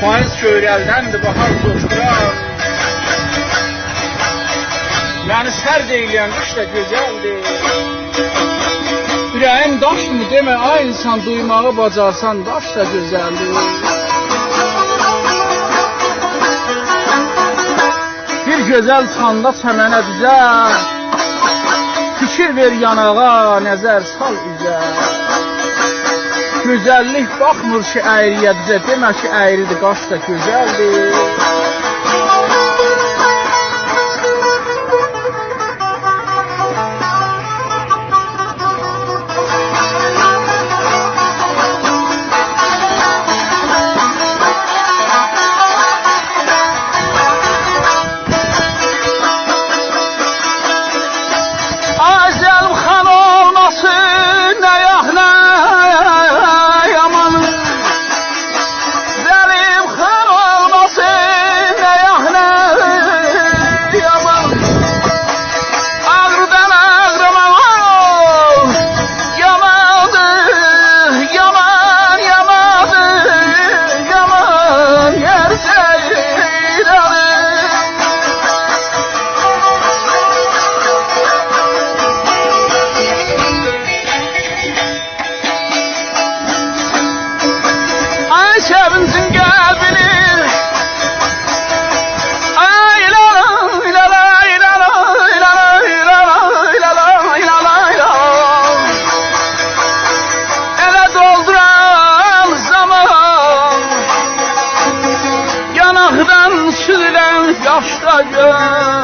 Faiz köyrəldəndir, bahar coşduran. Məni sərd eyləyən qış da gözəldir. Ürəyim daşmı demə, ay insan duymağı bacarsan, daş da gözəldir. Bir gözəl çanda çəmənə düzər, fikir ver yanağa, nəzər sal üzə. Gözəllik baxmır ki, əyriyə düzə, demə ki, əyridir, qaş da gözəldir. Sevincin kalbini ay la la la la la la la la ele dolduran zaman yanaktan süzülen yaşta gör.